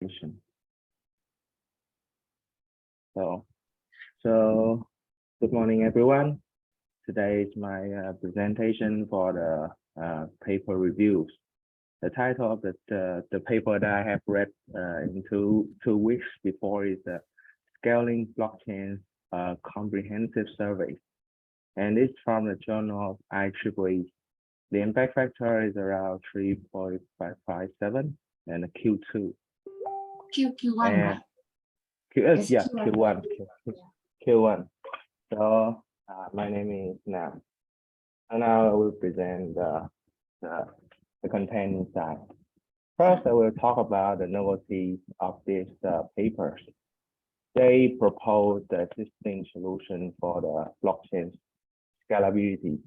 presentation. So good morning, everyone. Today is my presentation for the paper reviews. The title of the paper that I have read in two weeks before is Scaling Blockchain Comprehensive Survey. And it's from the journal of IEEE. The impact factor is around 3.557 and a Q2. Q1, right? Yeah, Q1. So my name is Nam, and now I will present the content inside. First, I will talk about the novelty of these papers. They propose the existing solution for the blockchain scalability.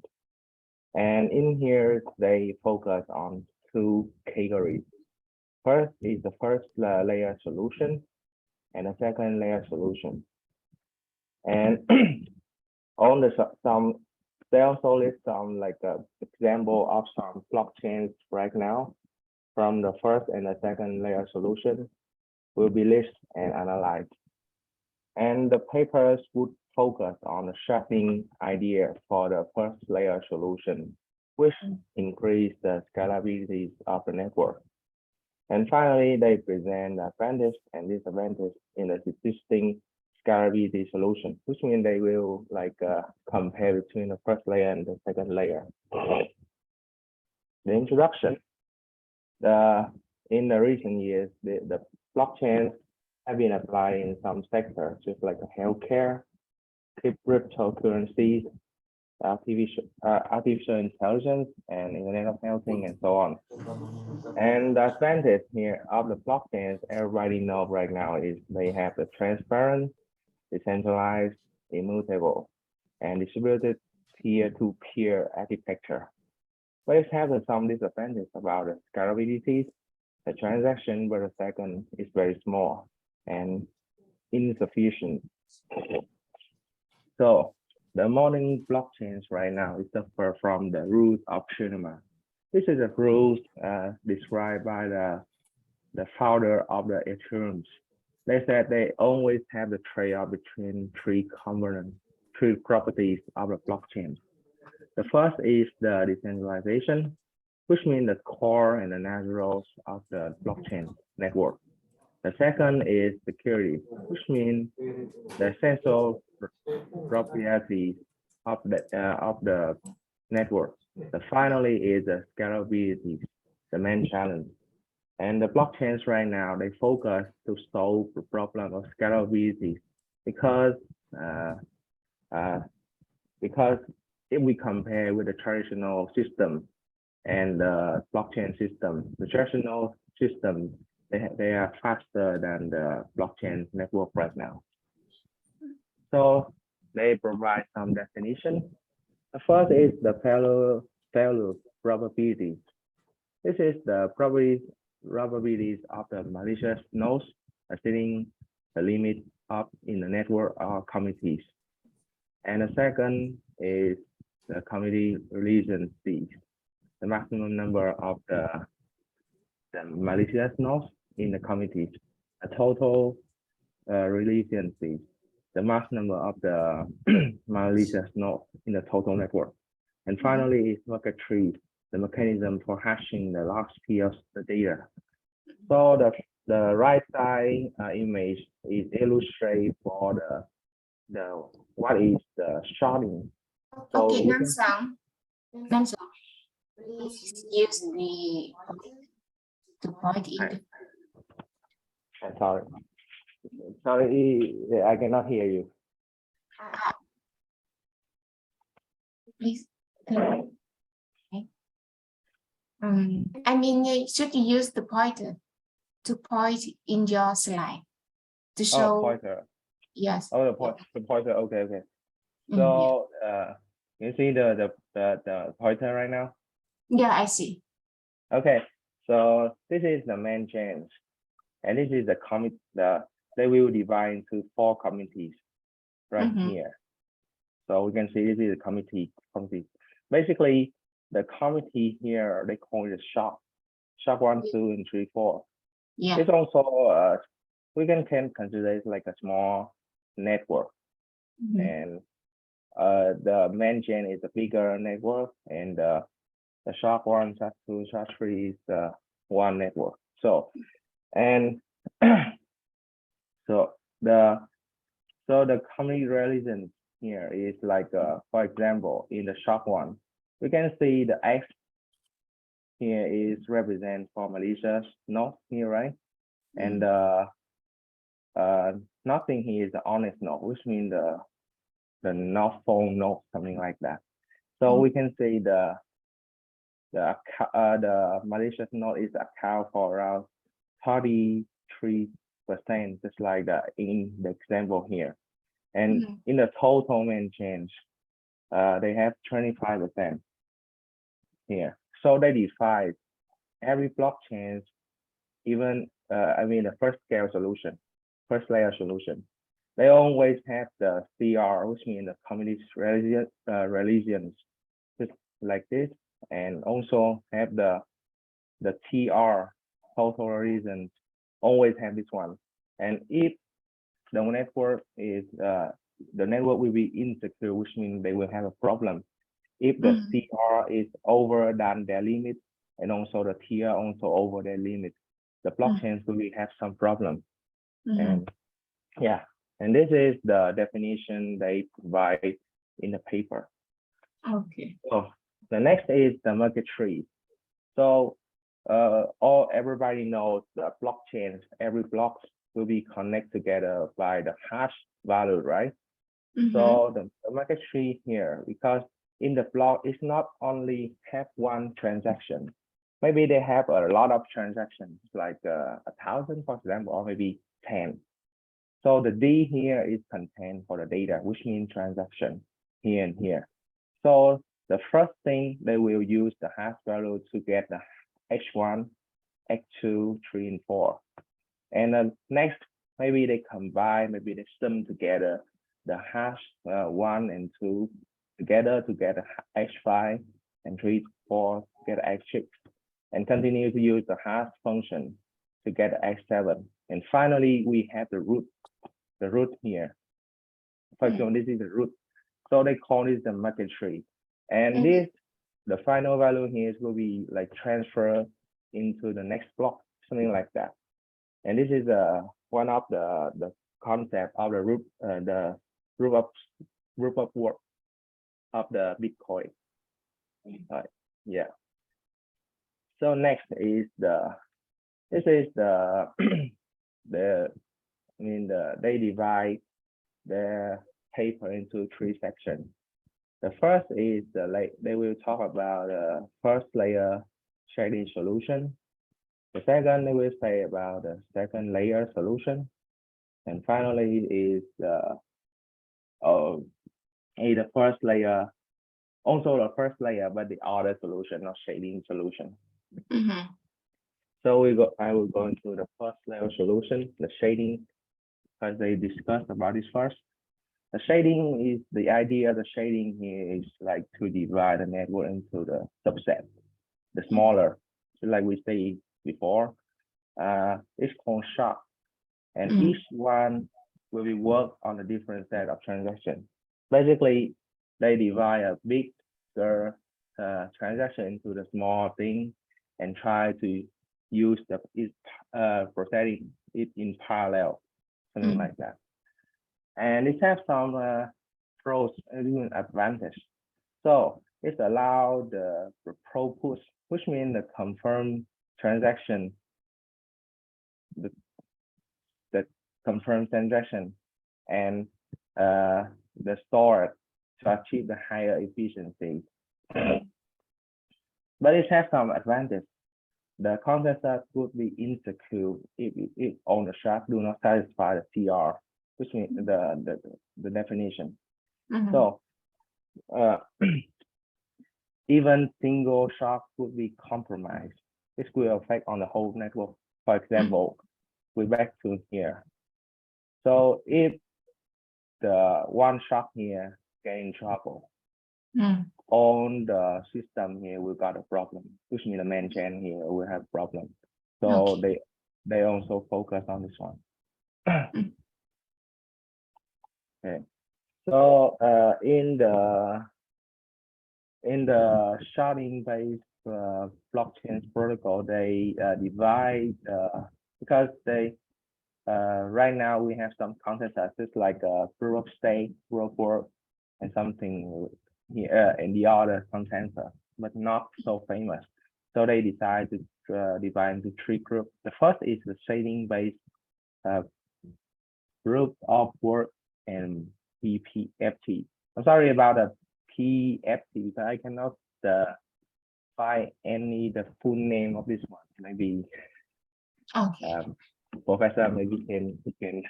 And in here, they focus on two categories. First is the first layer solution and the second layer solution. And on they also list some example of some blockchains right now from the first and the second layer solution will be listed and analyzed. And the papers would focus on the sharding idea for the first layer solution, which increase the scalability of the network. And finally, they present the advantage and disadvantage in the existing scalability solution, which means they will compare between the first layer and the second layer. The introduction. In the recent years, the blockchains have been applied in some sectors, just like healthcare, cryptocurrencies, artificial intelligence, and Internet of Things, and so on. And the advantage here of the blockchains, everybody knows right now, is they have the transparent, decentralized, immutable, and distributed peer-to-peer architecture. But it has some disadvantages about the scalability. The transaction per second is very small and insufficient. So the modern blockchains right now is suffer from the rules of Shinema. This is the rules described by the founder of the Ethereum. They said they always have the trade-off between three properties of the blockchain. The first is the decentralization, which means the core and the naturals of the blockchain network. The second is security, which means the essential properties of the network. The finally is the scalability, the main challenge. And the blockchains right now, they focus to solve the problem of scalability because if we compare with the traditional system and the blockchain system, the traditional system, they are faster than the blockchain network right now. So they provide some definition. The first is the failure probability. This is the probabilities of the malicious nodes exceeding the limit up in the network or committees. And the second is the committee resiliency, the maximum number of the malicious nodes in the committees, a total resiliency, the max number of the malicious nodes in the total network. And finally, is bucket tree, the mechanism for hashing the large fields of the data. So the right side image is illustrate for the what is the sharding. So okay, Nam-sang, please use the point in the... Sorry, I cannot hear you. Please. Okay. I mean, should you use the pointer to point in your slide to show? Oh, pointer. Yes. Oh, the pointer. Okay. So you see the pointer right now? Yeah, I see. Okay. So this is the main chain, and this is the commit. They will divide into 4 committees right here. So we can see this is a committee. Basically, the committee here, they call it SHARK 1, 2, and 3, 4. Yeah. It's also we can consider it like a small network, and the main chain is a bigger network, and the SHA-1, SHA-2, SHA-3 is one network. So and so the community relation here is like for example, in the SHA-1, we can see the X here is represent for malicious node here, right? And nothing here is the honest node, which means the not phone node, something like that. So we can say the malicious node is account for around 33%, just like in the example here. And in the total main change, they have 25% here. So they define every blockchain, even the first scale solution, first layer solution. They always have the CR, which means the community religions, just like this, and also have the TR, total reasons, always have this one. And if the network is the network will be insecure, which means they will have a problem. If the CR is over than their limit, and also the TR also over their limit, the blockchains will have some problem. And yeah, and this is the definition they provide in the paper. Okay. So the next is the market tree. So everybody knows the blockchains, every block will be connected together by the hash value, right? So the market tree here, because in the block, it's not only have one transaction. Maybe they have a lot of transactions, like 1,000, for example, or maybe 10. So the D here is content for the data, which means transaction here and here. So the first thing they will use the hash value to get the H1, H2, 3, and 4. And then next, maybe they combine, maybe they sum together the hash 1 and 2 together to get H5 and 3, 4, get H6, and continue to use the hash function to get H7. And finally, we have the root here. For example, this is the root. So they call this the market tree. And this, the final value here will be like transfer into the next block, something like that. And this is one of the concept of the root of work of the Bitcoin. Yeah. So next is they divide the paper into 3 sections. The first is they will talk about the first layer sharding solution. The second, they will say about the second layer solution. And finally is the first layer, also the first layer, but the other solution, not shading solution. So I will go into the first layer solution, the shading, because they discussed about this first. The shading is the idea. The shading here is like to divide the network into the subset, the smaller. So like we say before, it's called shard, and each one will be work on a different set of transactions. Basically, they divide a bigger transaction into the small thing and try to use processing it in parallel, something like that. And it has some pros and advantage. So it allows the pro push, which means the confirmed transaction, the confirmed transaction, and the store to achieve the higher efficiency. But it has some advantage. The consensus would be insecure if all the shards do not satisfy the CR, which means the definition. So even single shard could be compromised. This will affect on the whole network. For example, we're back to here. So if the one shard here get in trouble, on the system here we got a problem, which means the main chain here will have a problem. So they also focus on this one. Okay, so in the sharding-based blockchain protocol, they divide because they right now we have some concepts like proof of stake, proof of work, and something here and the other consensus, but not so famous. So they decide to divide into three groups. The first is the sharding-based proof of work and PPFT. I'm sorry about the PFT, but I cannot find the full name of this one. Maybe Okay. Professor maybe can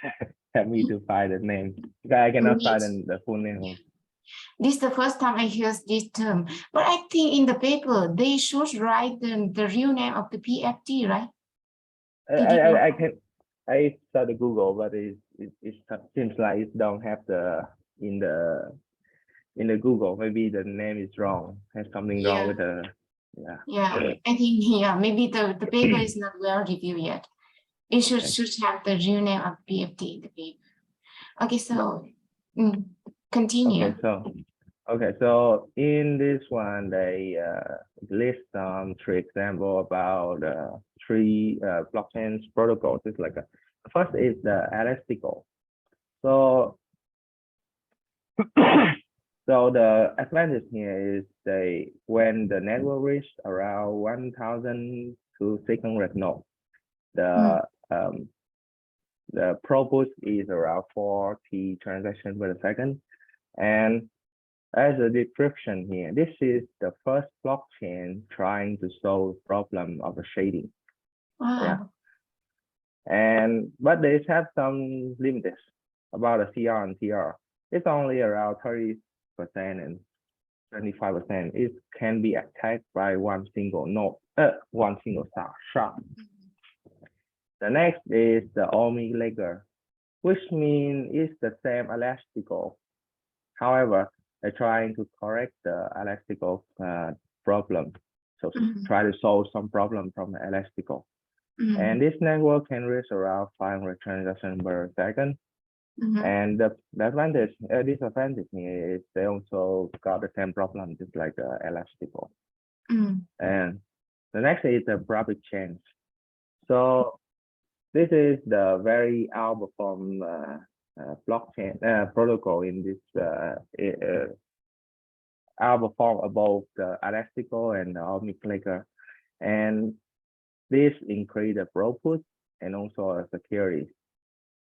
help me to find the name because I cannot find the full name. This is the first time I hear this term, but I think in the paper they should write the real name of the PFT, right? I started Google, but it seems like it don't have in the Google. Maybe the name is wrong. Has something wrong with the I think maybe the paper is not well reviewed yet. It should have the real name of PFT in the paper. Okay, so continue. Okay, so in this one they list three examples about three blockchain protocols. It's like the first is the elastical. So so the advantage here is when the network reaches around 1,000 to 600 nodes, the throughput is around 40 transactions per second. And as a description here, this is the first blockchain trying to solve the problem of the shading. Wow. Yeah. But they have some limits about the CR and TR. It's only around 30% and 25%. It can be attacked by one single node, one single shard. The next is the omni-ledger, which means it's the same elastical. However, they're trying to correct the elastical problem. So try to solve some problem from the elastical. And this network can reach around 500 transactions per second. And the disadvantage here is they also got the same problem, just like the elastical. And the next is the private chain. So this is the very outperform blockchain protocol in this outperform above the elastical and the omni-ledger, and this increase the throughput and also security.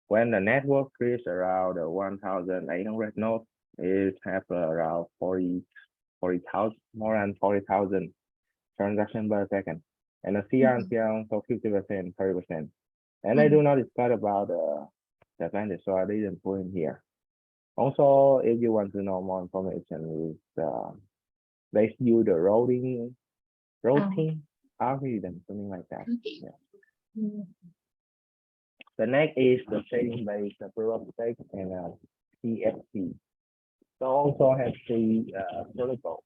When the network reaches around 1,800 nodes, it has around 40,000 more than 40,000 transactions per second, and the CR and TR also 50%, 30%. And I do not discuss about the advantage, so I didn't put in here. Also, if you want to know more information, they use the routing algorithm, something like that. Yeah. The next is the sharding-based proof of stake and PFT. So also has three protocols.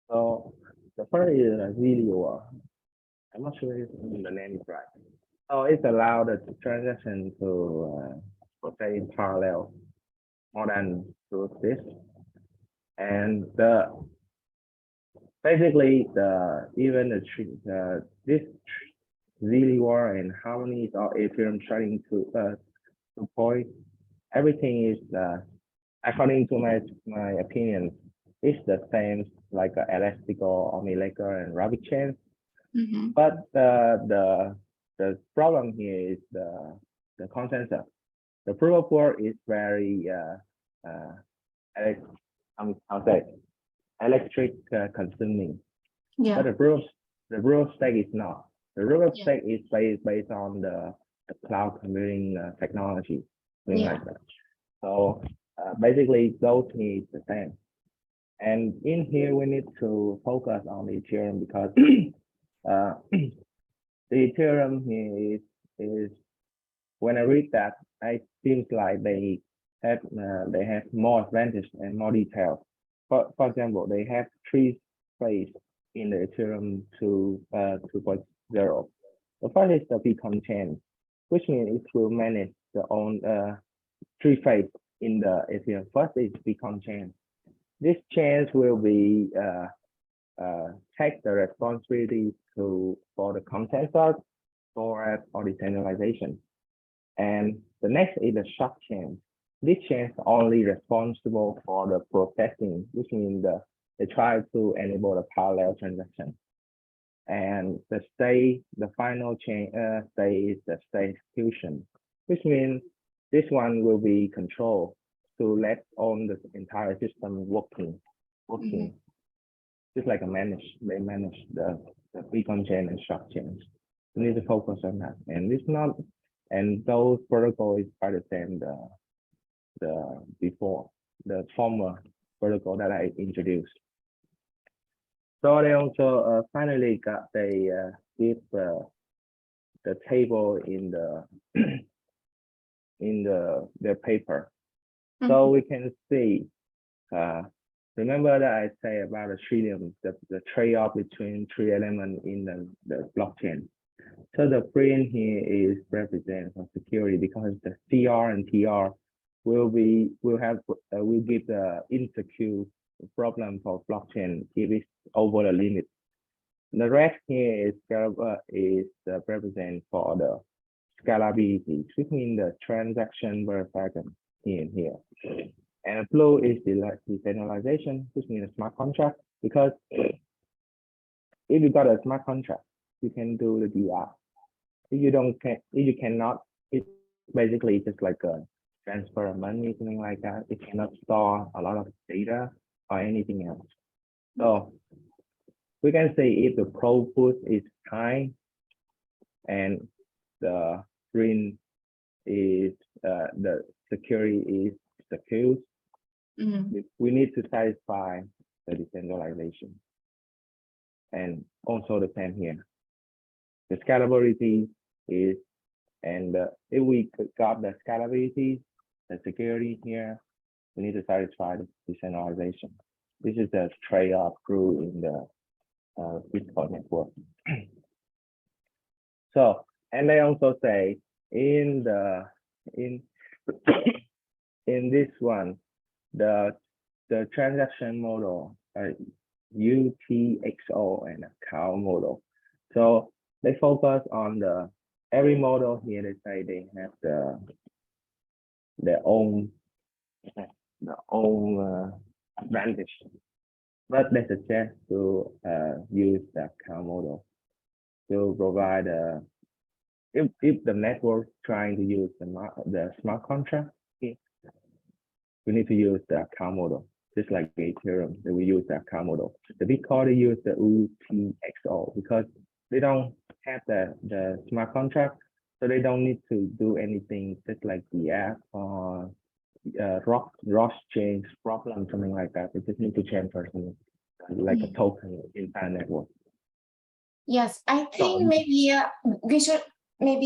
So the first is Zillion. I'm not sure if the name is right. So it's allowed the transaction to proceed in parallel more than through this. And basically this Zillion and Harmony or Ethereum starting to point. Everything is according to my opinion, it's the same like elastical, omni-ledger, and rabbit chain. But the problem here is the consensus. The proof of work is very electric consuming. But the proof of stake is not. The proof of stake is based on the cloud computing technology, things like that. So basically, those needs the same. And in here, we need to focus on the Ethereum because the Ethereum here is when I read that, it seems like they have more advantage and more detail. For example, they have three phases in the Ethereum 2.0. The first is the beacon chain, which means it will manage the own three phase in the Ethereum. First is beacon chain. This chain will be take the responsibility for the consensus, storage, or decentralization. And the next is the shard chain. This chain is only responsible for the processing, which means they try to enable the parallel transaction. And the final chain state is the state execution, which means this one will be controlled to let on the entire system working. Just like they manage the beacon chain and shard chains. We need to focus on that. And it's not, and those protocols is quite the same the former protocol that I introduced. So they also finally got give the table in their paper. So we can see, remember that I say about the tritium, the trade-off between three elements in the blockchain. So the print here is represent for security because the CR and TR will give the insecure problem for blockchain if it's over the limit. The rest here is represent for the scalability, which means the transaction per second here and here. And blue is the decentralization, which means a smart contract, because if you got a smart contract, you can do the DR. If you cannot, it's basically just like a transfer of money, something like that. It cannot store a lot of data or anything else. So we can say if the throughput is high and the green is the security is secure, we need to satisfy the decentralization. And also the same here. The scalability is, and if we got the scalability, the security here, we need to satisfy the decentralization. This is the trade-off rule in the Bitcoin network. So, and they also say in this one, the transaction model, UTXO and account model. So they focus on every model here. They say they have their own advantage, but they suggest to use the account model to provide if the network trying to use the smart contract, we need to use the account model. Just like Ethereum, they will use the account model. The Bitcoin, they use the UTXO because they don't have the smart contract, so they don't need to do anything just like the app or Ross change problem, something like that. They just need to change person like a token inside network. Yes, I think maybe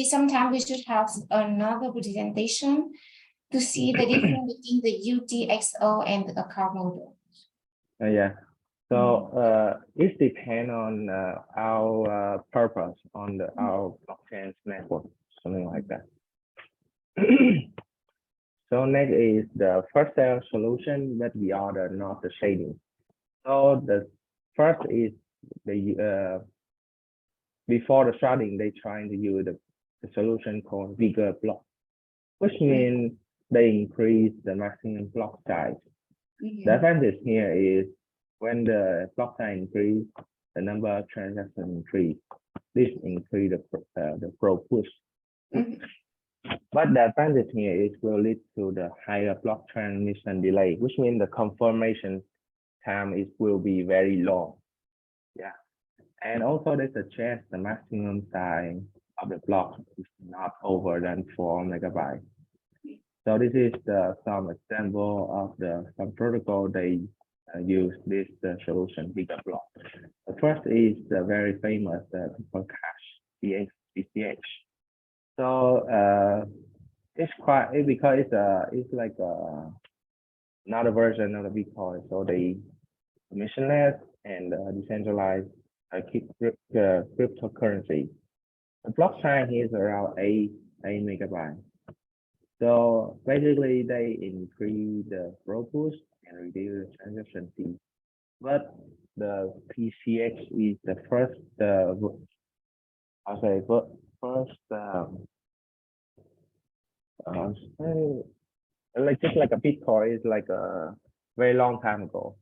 sometime we should have another presentation to see the difference between the UTXO and the account model. Yeah. So it depends on our purpose on our blockchain network, something like that. So next is the first cell solution, but we are not the shading. So the first is the before the sharding, they trying to use the solution called bigger block, which means they increase the maximum block size. The advantage here is when the block size increase, the number of transactions increase. This increase the pro push. But the advantage here is will lead to the higher block transmission delay, which means the confirmation time will be very long. Yeah. And also they suggest the maximum size of the block is not over than 4 megabytes. So this is some example of some protocol they use this solution bigger block. The first is the very famous Bitcoin Cash, BCH. So it's quite because it's like another version of the Bitcoin. So they permissionless and decentralized cryptocurrency. The block size is around 8 megabytes. So basically, they increase the throughput and reduce the transaction fee. But the PCX is the first, I'll say, first, like just like a Bitcoin is like a very long time ago.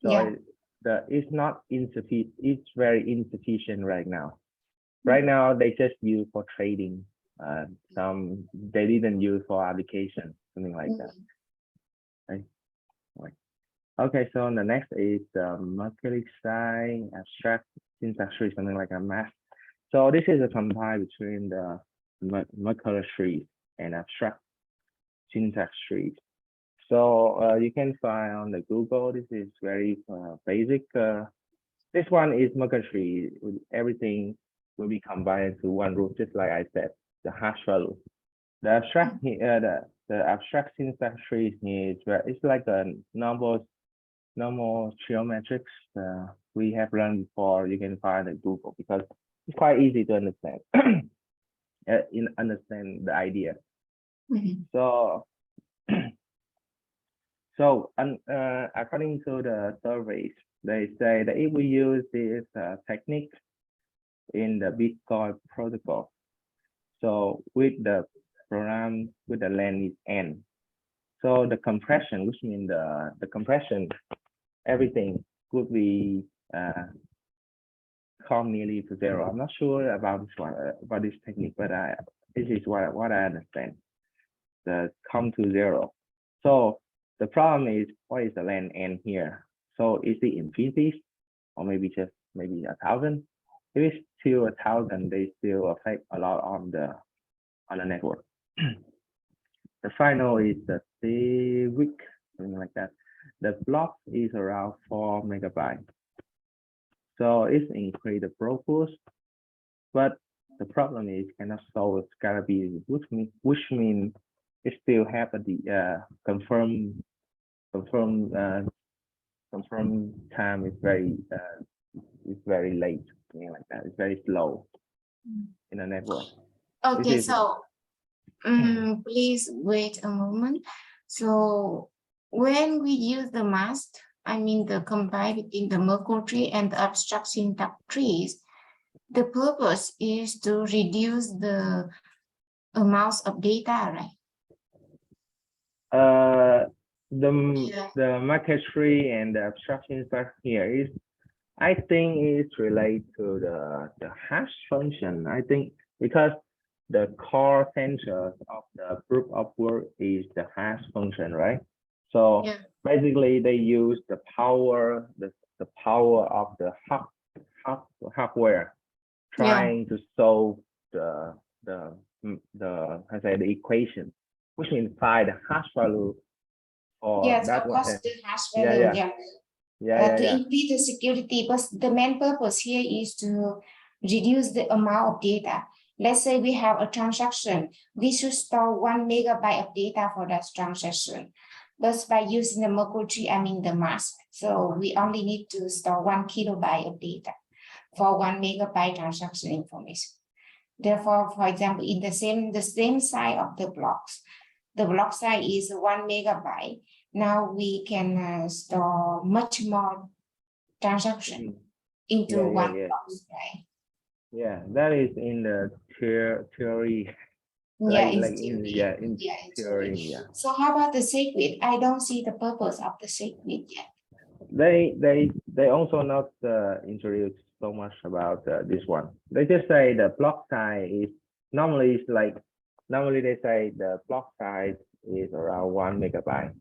So Yeah. it's not insufficient. It's very insufficient right now. Right now, they just use for trading. Some they didn't use for application, something like that. Right. Okay, so the next is the multi-site abstract syntax tree, something like a math. So this is a combine between the molecular tree and abstract syntax tree. So you can find on the Google. This is very basic. This one is molecular tree. Everything will be combined into one root, just like I said, the hash value. The abstract, the abstract syntax tree is it's like a normal geometrics we have learned before. You can find at Google because it's quite easy to understand. Understand the idea. So according to the surveys, they say that if we use this technique in the Bitcoin protocol, so with the program with the length is n, so the compression, which means the compression, everything could be come nearly to zero. I'm not sure about this one, about this technique, but this is what I understand. The come to zero. So the problem is, what is the length n here? So is it infinity, or maybe just maybe 1,000? If it's still 1,000, they still affect a lot on the network. The final is the civic, something like that. The block is around 4 megabytes. So it's increased the throughput, but the problem is cannot solve scalability, which means it still have the confirm time is very late, something like that. It's very slow in the network. Okay, so please wait a moment. So when we use the mask, I mean the combine between the Merkle tree and the abstract syntax trees, the purpose is to reduce the amount of data, right? The market tree and the abstraction stuff here is, I think it's related to the hash function. I think because the core center of the proof of work is the hash function, right? So basically they use the power, the power of the hardware trying to solve the equation, which means find the hash value for that one. The hash value, to increase the security, but the main purpose here is to reduce the amount of data. Let's say we have a transaction, we should store 1 megabyte of data for that transaction. But by using the Merkle tree, I mean the mask, so we only need to store 1 kilobyte of data for 1 megabyte transaction information. Therefore, for example, in the same size of the blocks, the block size is 1 megabyte. Now we can store much more transaction into one block, right? Yeah, that is in the theory. In theory. So how about the circuit? I don't see the purpose of the circuit yet. They also not introduce so much about this one. They just say the block size is normally they say the block size is around 1 megabyte.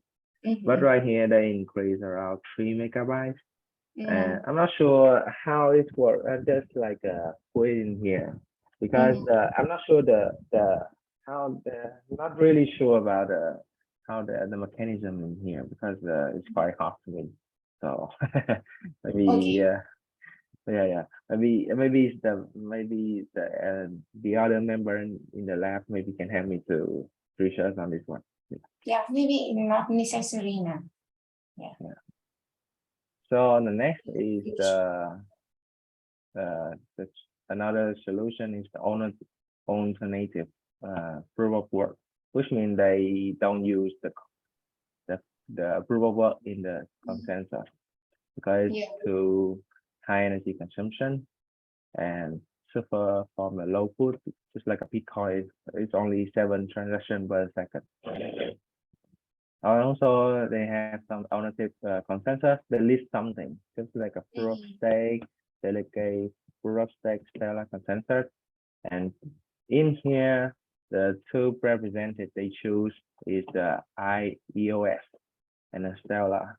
But right here they increase around 3 megabytes. I'm not sure how it works. I just like put it in here because I'm not sure not really sure about how the mechanism in here, because it's quite hard to me. So maybe maybe the other member in the lab maybe can help me to research on this one. Maybe not necessary now. So the next is another solution is the alternative proof of work, which means they don't use the proof of work in the consensus because it's too high energy consumption and suffer from a low put, just like a Bitcoin. It's only 7 transactions per second. Also, they have some alternative consensus. They list something, just like a proof of stake, delegate, proof of stake, Stellar consensus. And in here, the 2 represented they choose is the EOS and the Stellar.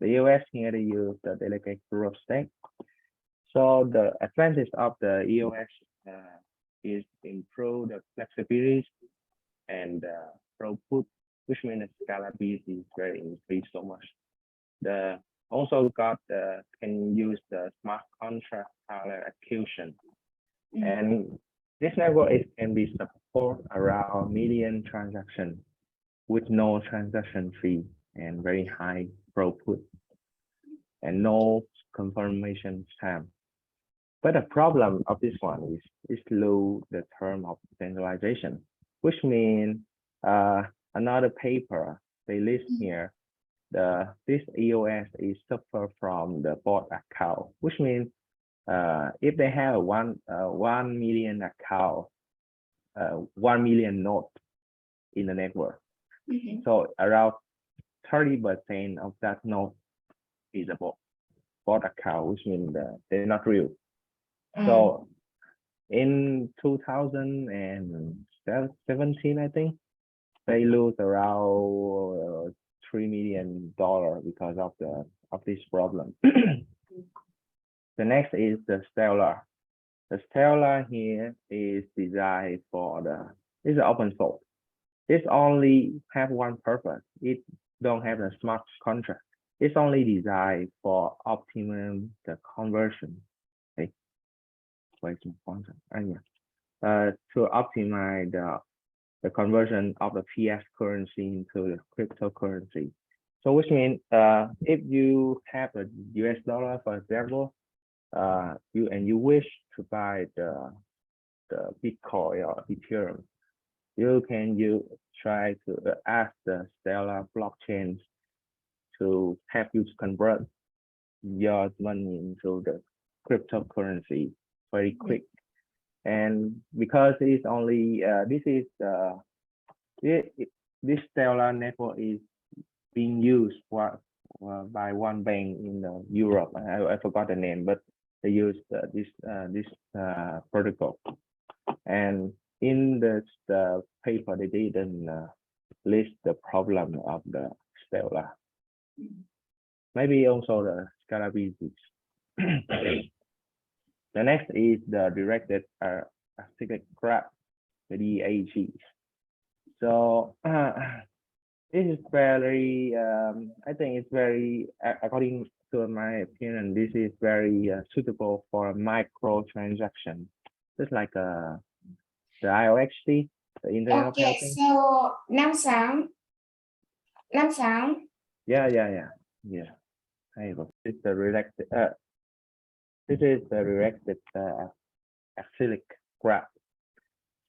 The EOS here they use the delegate proof of stake. So the advantage of the EOS is improve the flexibility and throughput, which means the scalability is very increased so much. The also got can use the smart contract execution, and this network can be support around million transactions with no transaction fee and very high throughput and no confirmation time. But the problem of this one is low the term of centralization, which means another paper they list here, this EOS is suffer from the bot account, which means if they have 1 million account, 1 million nodes in the network, so around 30% of that node is a bot account, which means they're not real. So in 2017, I think they lose around $3 million because of this problem. The next is the Stellar. The Stellar here is designed for it's open source. It only have one purpose. It don't have a smart contract. It's only designed for optimum the conversion. Okay. To optimize the conversion of the fiat currency into the cryptocurrency. So which means if you have a US dollar, for example, you wish to buy the Bitcoin or Ethereum, you try to ask the Stellar blockchain to help you to convert your money into the cryptocurrency very quick. And because it's only this Stellar network is being used by one bank in Europe. I forgot the name, but they use this protocol. And in the paper, they didn't list the problem of the Stellar. Maybe also the scalability. The next is the directed acyclic graph, the DAG. So this is very, I think it's very, according to my opinion, this is very suitable for a micro transaction, just like the IOXT, the Internet of Okay, Things. so Nam Sang. Yeah. Hey, it's the directed. This is the directed acyclic graph.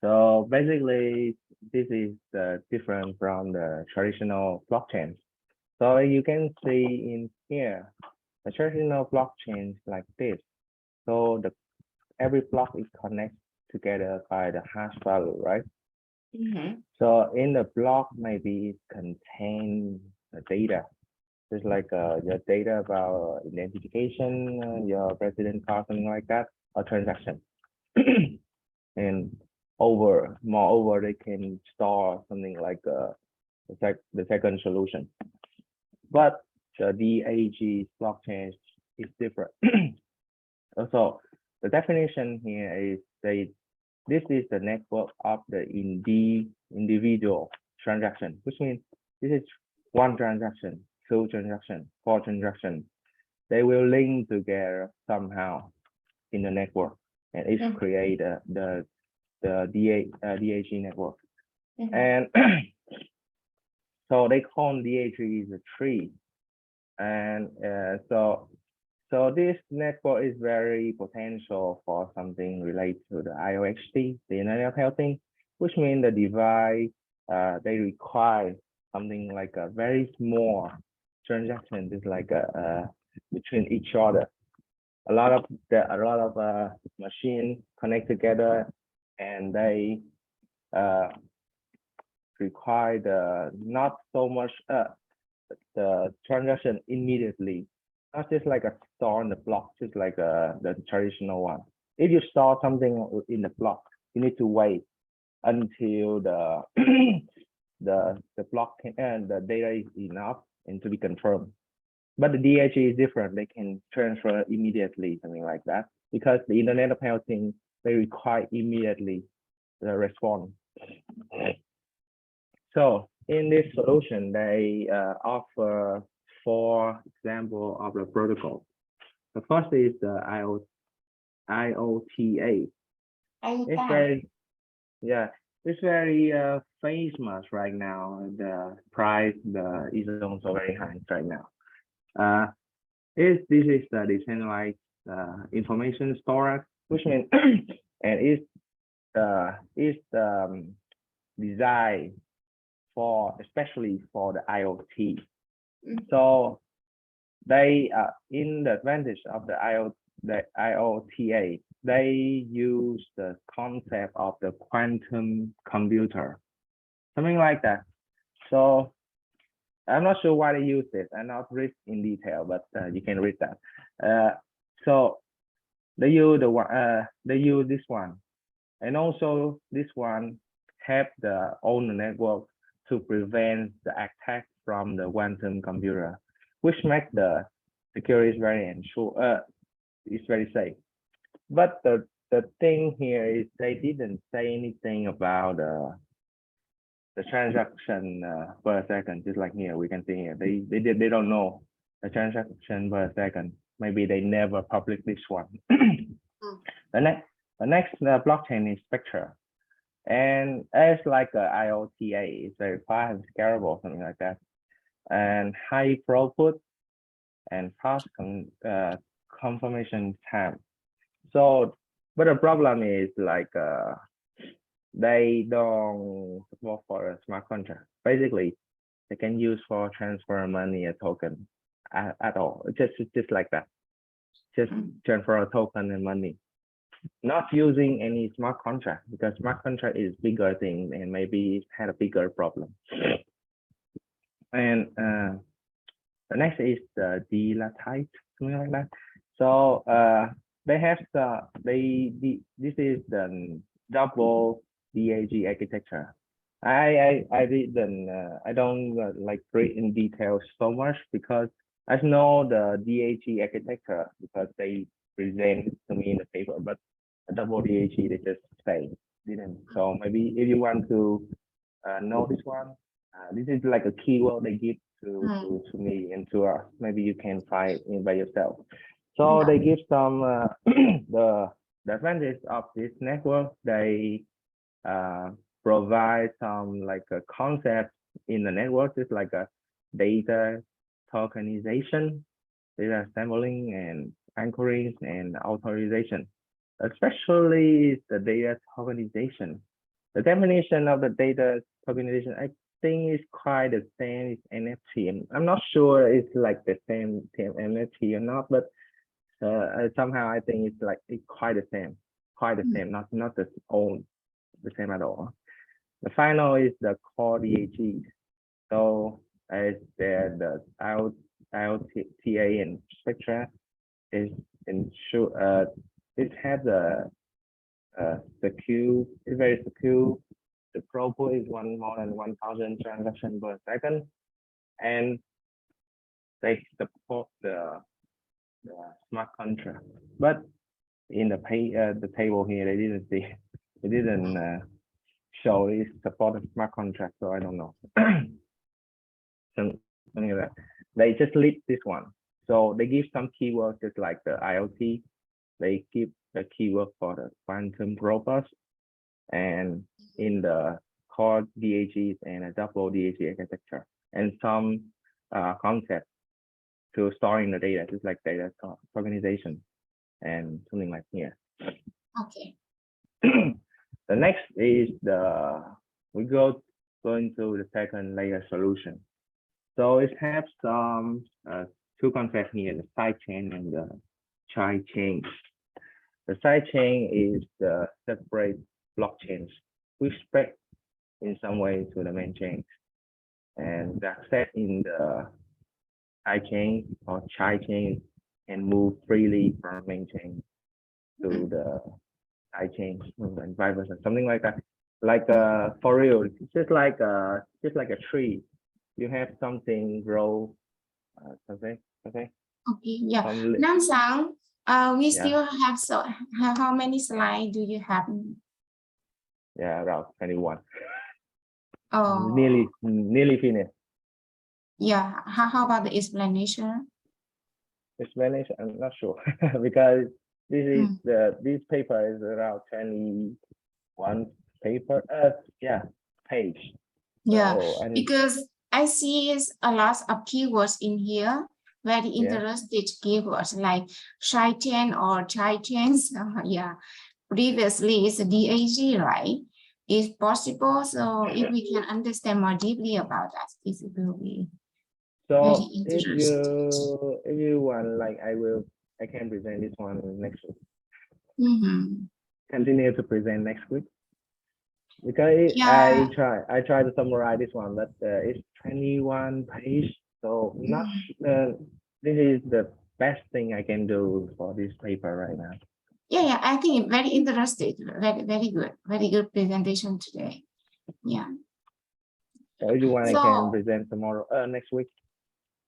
So basically, this is different from the traditional blockchains. So you can see in here, the traditional blockchains like this. So every block is connected together by the hash value, right? So in the block, maybe it contains the data, just like your data about identification, your resident card, something like that, or transaction. And moreover, they can store something like the second solution. But the DAG blockchain is different. Also, the definition here is this is the network of the individual transaction, which means this is 1 transaction, 2 transactions, 4 transactions. They will link together somehow in the network, and it create the DAG network. And so they call DAG is a tree, and so So this network is very potential for something related to the IOHT, the Internet of Things, which means the device they require something like a very small transaction, just like between each other. A lot of machines connect together, and they require not so much the transaction immediately, not just like a store in the block, just like the traditional one. If you store something in the block, you need to wait until the the block can and the data is enough and to be confirmed. But the DHE is different. They can transfer immediately, something like that, because the Internet of Things, they require immediately the response. So in this solution, they offer 4 examples of the protocol. The first is the IOTA. It's very, it's very famous right now. The price is also very high right now. This is the decentralized information storage, which means and it's designed especially for the IoT. So they in the advantage of the IOTA, they use the concept of the quantum computer, something like that. So I'm not sure why they use it. I'm not read in detail, but you can read that. So they use this one, and also this one have the own network to prevent the attack from the quantum computer, which makes the security very it's very safe. But the thing here is they didn't say anything about the transaction per second, just like here we can see here. They don't know the transaction per second. Maybe they never publish this one. The next blockchain is Spectre. And it's like a IOTA, it's very fast and scalable, something like that. And high throughput and fast confirmation time. So, but the problem is like they don't support for a smart contract. Basically, they can use for transfer money a token at all. Just like that. Just transfer a token and money. Not using any smart contract, because smart contract is bigger thing and maybe it had a bigger problem. And the next is the delatite, something like that. So they have this is the double DAG architecture. I don't like read in detail so much, because I know the DAG architecture because they present to me in the paper, but the double DAG they just say didn't. So maybe if you want to know this one, this is like a keyword they give to me and to us. Maybe you can find it by yourself. So they give some the advantage of this network. They provide some like a concept in the network, just like a data tokenization, data sampling, and anchoring and authorization, especially the data tokenization. The definition of the data tokenization, I think is quite the same as NFT. I'm not sure it's like the same NFT or not, but somehow I think it's quite the same, not the same at all. The final is the core DAG. So as the IOTA and Spectra is ensure it has a secure, it's very secure. The throughput is more than 1,000 transactions per second, and they support the smart contract. But in the table here, they didn't show it support the smart contract, so I don't know. Something like that. They just list this one. So they give some keywords just like the IoT. They give the keyword for the quantum robust, and in the core DAGs and a double DAG architecture, and some concepts to storing the data, just like data organization and something like here. Okay. The next is we go into the second layer solution. So it has some two concepts here, the sidechain and the child-chain. The sidechain is the separate blockchains which spread in some way to the main chain, and that set in the sidechain or child-chain and move freely from main chain to the sidechain and vice versa, something like that. Like for real, it's just like a tree. You have something grow. Okay. Okay. Yeah. Nam Sang, we still have how many slides do you have? Yeah, around 21. Oh. Nearly finished. Yeah. How about the explanation? Explanation, I'm not sure because this is this paper is around 21 paper. Page. Yeah, so because I see a lot of keywords in here, very interesting keywords like sidechain or childchains. Yeah, previously it's a DAG, right? Is possible. So if we can understand more deeply about that, this will be very interesting. If you want, like I can present this one next week. Continue to present next week. Because I try to summarize this one, but it's 21 page, so not this is the best thing I can do for this paper right now. Yeah, I think it's very interesting, very good presentation today. Yeah. So if you want, I can present tomorrow, next week.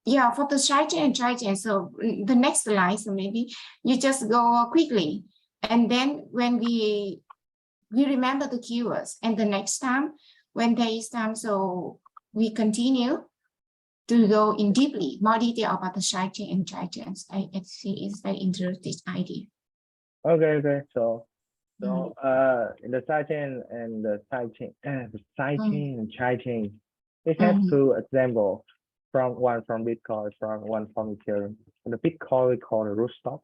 Yeah, for the sidechain and child-chain. So the next slide, so maybe you just go quickly, and then when we remember the keywords, and the next time when there is time, so we continue to go in deeply, more detail about the sidechain and child-chains. I see it's very interesting idea. Okay. So in the sidechain and the sidechain, and child-chain, it has two examples. One from Bitcoin, one from Ethereum. And the Bitcoin we call the rootstock.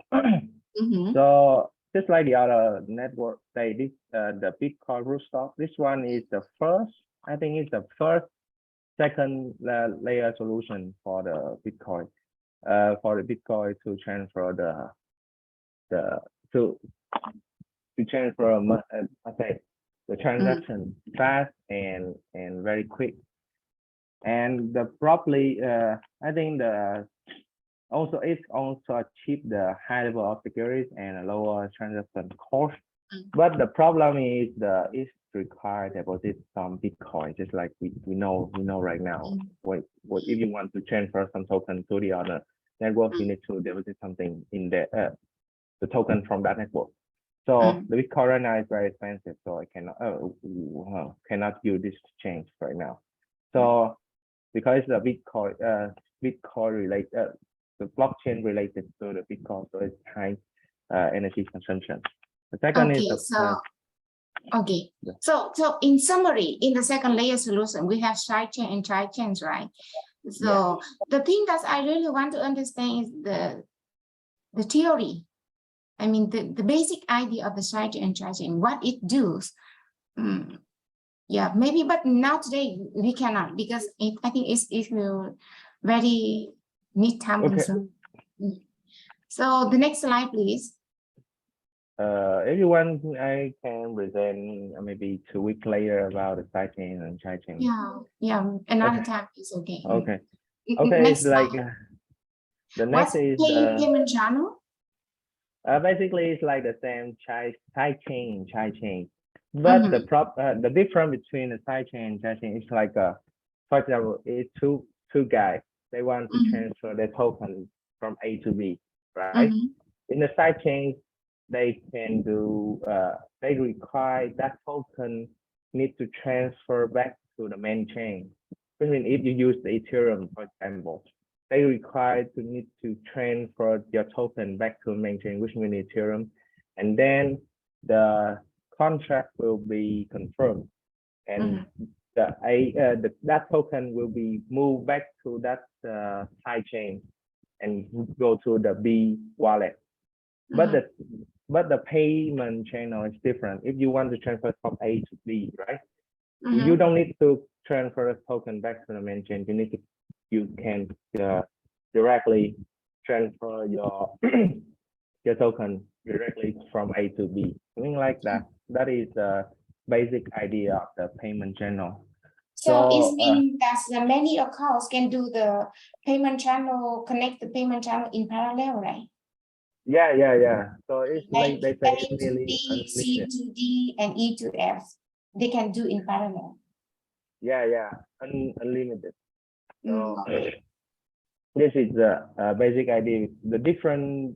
So just like the other network, the Bitcoin rootstock. This one is the first. I think it's the first second layer solution for the Bitcoin. For the Bitcoin to transfer the transaction fast and very quick. And probably I think it's also achieve the high level of security and a lower transaction cost. But the problem is it's required deposit some Bitcoin, just like we know right now. What if you want to transfer some token to the other network, you need to deposit something in the token from that network. So the Bitcoin right now is very expensive, so I cannot use this exchange right now. So because the Bitcoin related, the blockchain related to the Bitcoin, so it's high energy consumption. The second is so in summary, in the second layer solution, we have sidechain and child-chains, right? So the thing that I really want to understand is the theory. I mean, the basic idea of the sidechain and child-chain, what it does. Yeah, maybe, but now today we cannot, because I think it will very need time. So the next slide, please. If you want, I can present maybe 2 weeks later about the sidechain and child-chain. Yeah, another time is okay. Okay, next it's like the next What's is payment channel? Basically it's like the same sidechain, child-chain. But the difference between the sidechain and child-chain is like for example, it's two guys, they want to transfer their token from A to B, right? In the sidechain, they can do they require that token need to transfer back to the main chain. I mean, if you use the Ethereum, for example, they require to need to transfer your token back to the main chain, which means Ethereum, and then the contract will be confirmed, and that token will be moved back to that side chain and go to the B wallet. But the payment channel is different. If you want to transfer from A to B, right? You don't need to transfer a token back to the main chain. You can directly transfer your your token directly from A to B, something like that. That is the basic idea of the payment channel. So it means that the many accounts can do the payment channel, connect the payment channel in parallel, right? Yeah. So it's Like they A say to B, C to D, and E to F. They can do in parallel. Yeah, unlimited. So this is the basic idea. The basic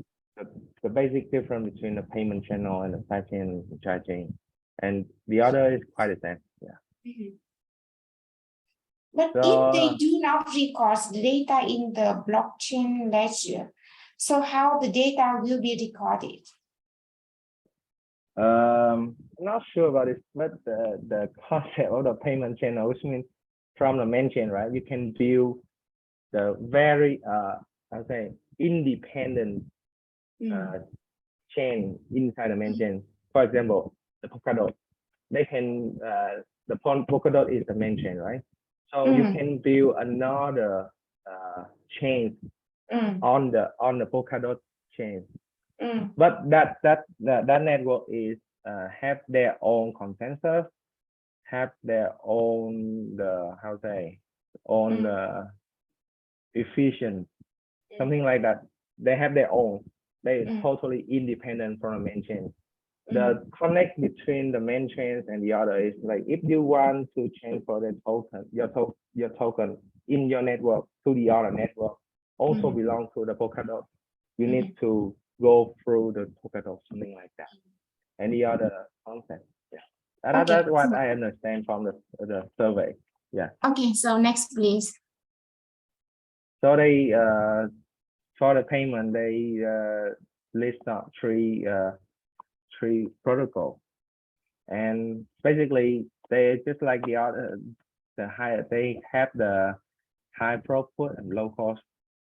difference between the payment channel and the sidechain and sidechain, and the other is quite the same. Yeah. But if they do not record the data in the blockchain ledger, so how the data will be recorded? I'm not sure about it, but the concept of the payment channel, which means from the main chain, right? You can view the very I'll say independent chain inside the main chain. For example, the Polkadot, they can the Polkadot is the main chain, right? So you can view another chain on the Polkadot chain. But that network is have their own consensus, have their own efficient, something like that. They have their own. They are totally independent from the main chain. The connect between the main chains and the other is like if you want to change for the token, your token in your network to the other network also belong to the Polkadot. You need to go through the Polkadot, something like that. Any other concept? Yeah, that's what I understand from the survey. Yeah. Okay, so next, please. So they for the payment they list out three protocols, and basically they just like the other they have the high throughput and low cost.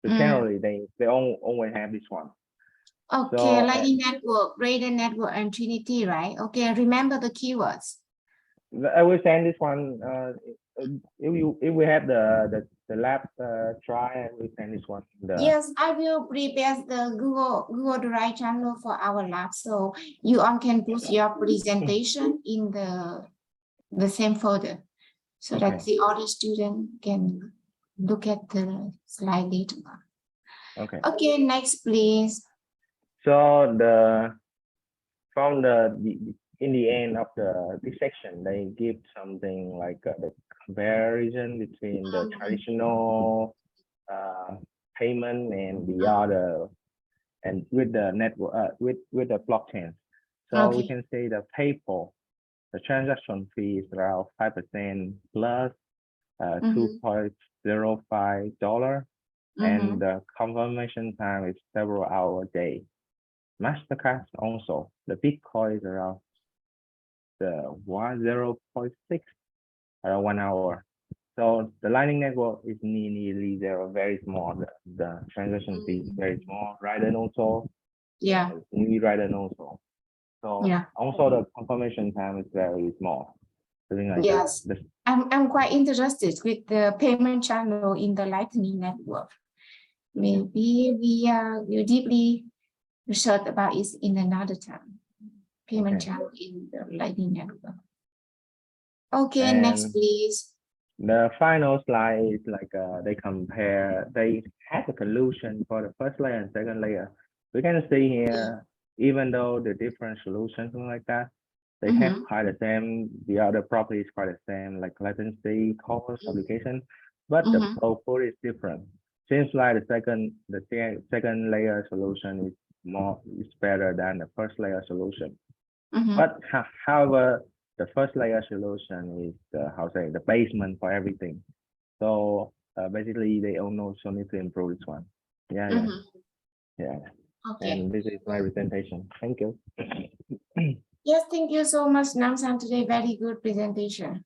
So generally they only have this one. Okay, so, Lightning Network, Radar Network, and Trinity, right? Okay, remember the keywords. I will send this one. If we have the lab try, I will send this one. Yes, I will prepare the Google Drive channel for our lab, so you all can put your presentation in the same folder, so that the other student can look at the slide later on. Okay, next, please. So in the end of this section, they give something like the comparison between the traditional payment and the other, and with the network with the blockchain. So we can say the PayPal, the transaction fee is around 5% plus $2.05, and the confirmation time is several hours a day. Mastercard also, the Bitcoin is around the 0.6 around 1 hour. So the Lightning Network is nearly zero, very small. The transaction fee is very small. Radar also, Radar also. So also the confirmation time is very small. Like yes, I'm quite interested with the payment channel in the Lightning Network. Maybe we will deeply research about it in another time. Payment channel in the Lightning Network. Okay, and next, please. The final slide is like they have a solution for the first layer and second layer. We can see here, even though the different solutions, something like that, they have quite the same. The other properties quite the same, like latency, cost, application, but the output is different. Seems like the second layer solution is better than the first layer solution. But however, the first layer solution is the basement for everything. So basically, they also need to improve this one. Yeah. Okay. And this is my presentation. Thank you. Yes, thank you so much, Nam-san. Today, very good presentation.